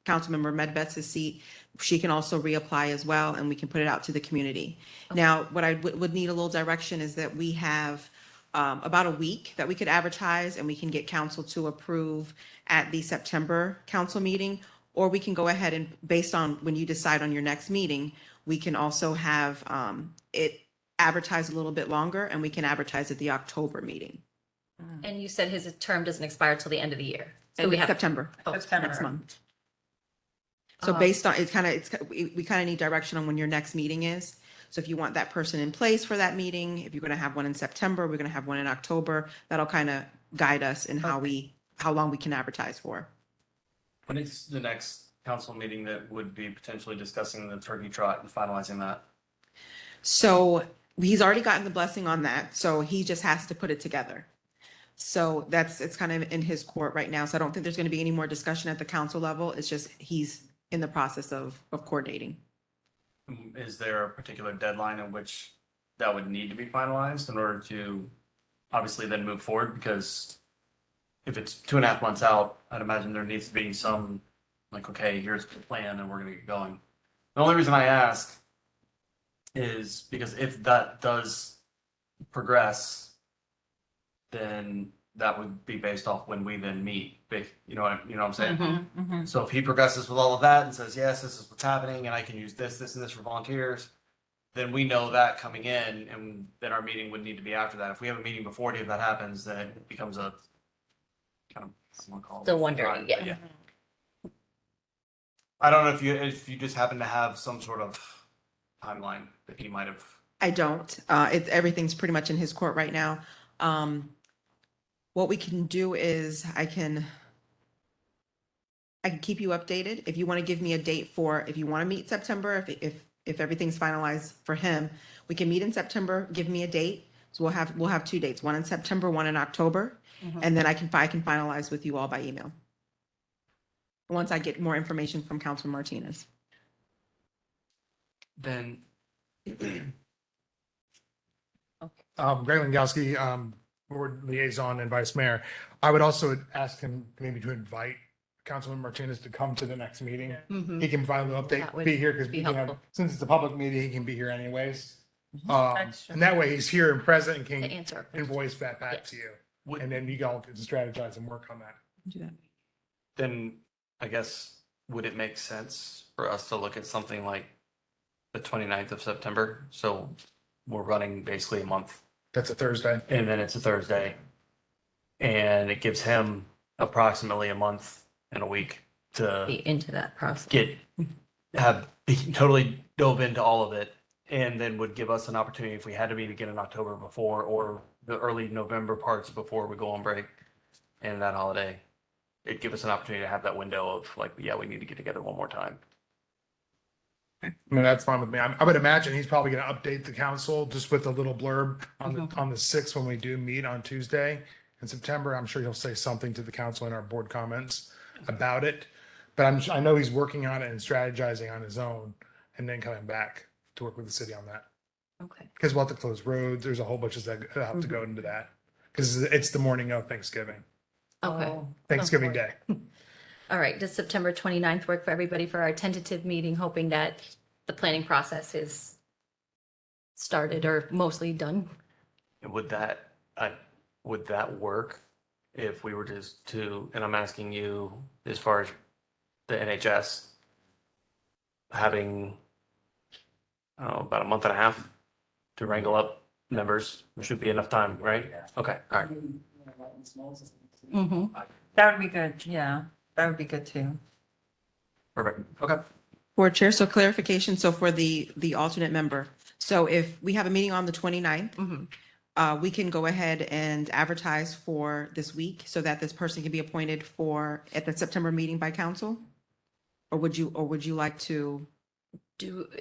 Councilmember Medbetz's seat, she can also reapply as well, and we can put it out to the community. Now, what I would need a little direction is that we have about a week that we could advertise, and we can get council to approve at the September council meeting, or we can go ahead and, based on when you decide on your next meeting, we can also have it advertised a little bit longer, and we can advertise at the October meeting. And you said his term doesn't expire till the end of the year. So And we have September, September. next month. So based on, we kind of need direction on when your next meeting is. So if you want that person in place for that meeting, if you're going to have one in September, we're going to have one in October, that'll kind of guide us in how long we can advertise for. When is the next council meeting that would be potentially discussing the turkey trot and finalizing that? So he's already gotten the blessing on that, so he just has to put it together. So it's kind of in his court right now. So I don't think there's going to be any more discussion at the council level. It's just he's in the process of coordinating. Is there a particular deadline in which that would need to be finalized in order to obviously then move forward? Because if it's 2.5 months out, I'd imagine there needs to be some, like, okay, here's the plan and we're gonna get going. The only reason I ask is because if that does progress, then that would be based off when we then meet. You know what I'm saying? Mm-hmm. So if he progresses with all of that and says, yes, this is what's happening, and I can use this, this, and this for volunteers, then we know that coming in, and then our meeting would need to be after that. If we have a meeting before any of that happens, then it becomes a kind of, someone call it. Still wondering, yeah. Yeah. I don't know if you just happen to have some sort of timeline that he might have. I don't. Everything's pretty much in his court right now. What we can do is I can keep you updated. If you want to give me a date for, if you want to meet September, if everything's finalized for him, we can meet in September, give me a date. So we'll have 2 dates, one in September, one in October. And then I can finalize with you all by email. Once I get more information from Councilman Martinez. Then Greg Langowski, board liaison and vice mayor. I would also ask him maybe to invite Councilman Martinez to come to the next meeting. He can provide a little That update, would be here because be we can have, helpful. since it's a public meeting, he can be here anyways. That's true. And that way he's here and present and To can answer. our questions. invoice that back to you. And then you all can strategize and work on that. Do that. then I guess, would it make sense for us to look at something like the 29th of September? So we're running basically a month, That's a Thursday. and then it's a Thursday. And it gives him approximately a month and a week to Be into that process. he totally dove into all of it, and then would give us an opportunity if we had to meet again in October before, or the early November parts before we go on break and that holiday. It'd give us an opportunity to have that window of like, yeah, we need to get together one more time. I mean, that's fine with me. I would imagine he's probably going to update the council just with a little blurb on the 6th when we do meet on Tuesday in September. I'm sure he'll say something to the council in our board comments about it. But I know he's working on it and strategizing on his own and then coming back to work with the city on that. Okay. Because we'll have to close roads. There's a whole bunch of that have to go into that. Because it's the morning of Thanksgiving, Okay. Thanksgiving Day. All right. Does September 29th work for everybody for our tentative meeting, hoping that the planning process is started or mostly done? And would that work if we were just to, and I'm asking you as far as the NHS having, I don't know, about a month and a half to wrangle up members, there should be enough time, right? Okay, all right. Mm-hmm. That would be good. Yeah, that would be good too. Perfect. Okay. Board Chair, so clarification, so for the alternate member, so if we have a meeting on the 29th, we can go ahead and advertise for this week so that this person can be appointed at the September meeting by council? Or would you like to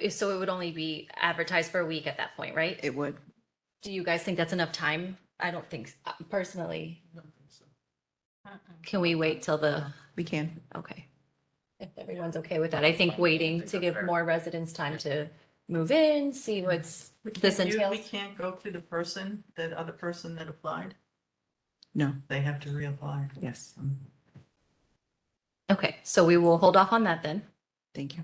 So it would only be advertised for a week at that point, right? It would. Do you guys think that's enough time? I don't think, personally. Can we wait till We can. okay. If everyone's okay with that, I think waiting to give more residents time to move in, see what's this We entails. can't go to the person, that other person that applied. No. They have to reapply. Yes. Okay, so we will hold off on that then. Thank you.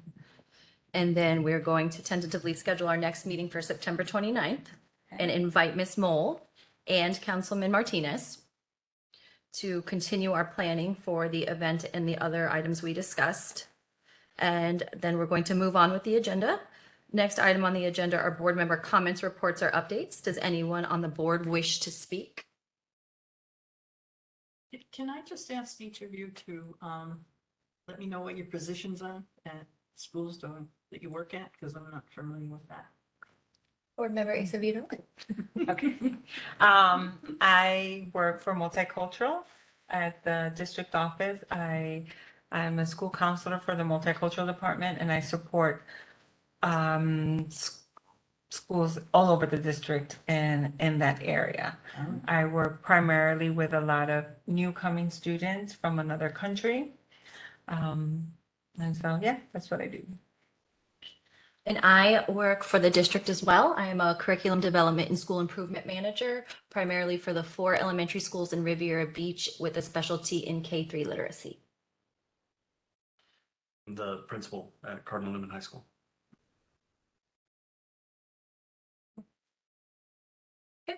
And then we're going to tentatively schedule our next meeting for September 29th and invite Ms. Mole and Councilman Martinez to continue our planning for the event and the other items we discussed. And then we're going to move on with the agenda. Next item on the agenda are board member comments, reports, or updates. Does anyone on the board wish to speak? Can I just ask each of you to let me know what your positions are at schools that you work at? Because I'm not familiar with that. Board member Acevedo? Okay. I work for multicultural at the district office. I'm a school counselor for the multicultural department, and I support schools all over the district and in that area. I work primarily with a lot of new coming students from another country. And so, yeah, that's what I do. And I work for the district as well. I am a curriculum development and school improvement manager, primarily for the 4 elementary schools in Riviera Beach with a specialty in K-3 literacy. The principal at Cardinal Newman High School. I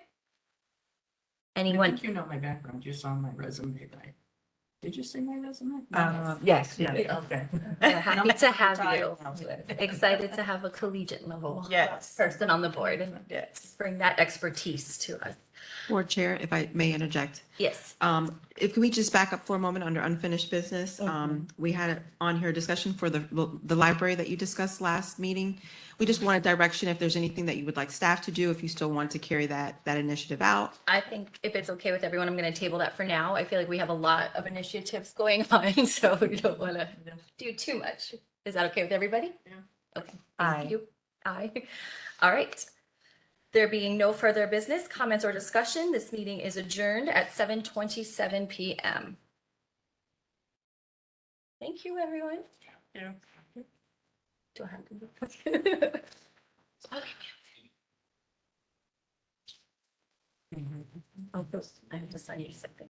Anyone? think you know my background. You saw my resume, right? Did you see my resume? Yes. Yeah, okay. Happy to have you. Retired now. Excited to have a collegiate level Yes. person on the board. Yes. Bring that expertise to us. Board Chair, if I may interject. Yes. If we just back up for a moment under unfinished business, we had on here a discussion for the library that you discussed last meeting. We just wanted direction if there's anything that you would like staff to do, if you still want to carry that initiative out. I think if it's okay with everyone, I'm going to table that for now. I feel like we have a lot of initiatives going on, so we don't want to do too much. Is that okay with everybody? Yeah. Okay. Aye. Thank you. Aye. All right. There being no further business, comments, or discussion, this meeting is adjourned at 7:27 p.m. Thank you, everyone. Yeah. Do I have to? Okay. I have to sign you something.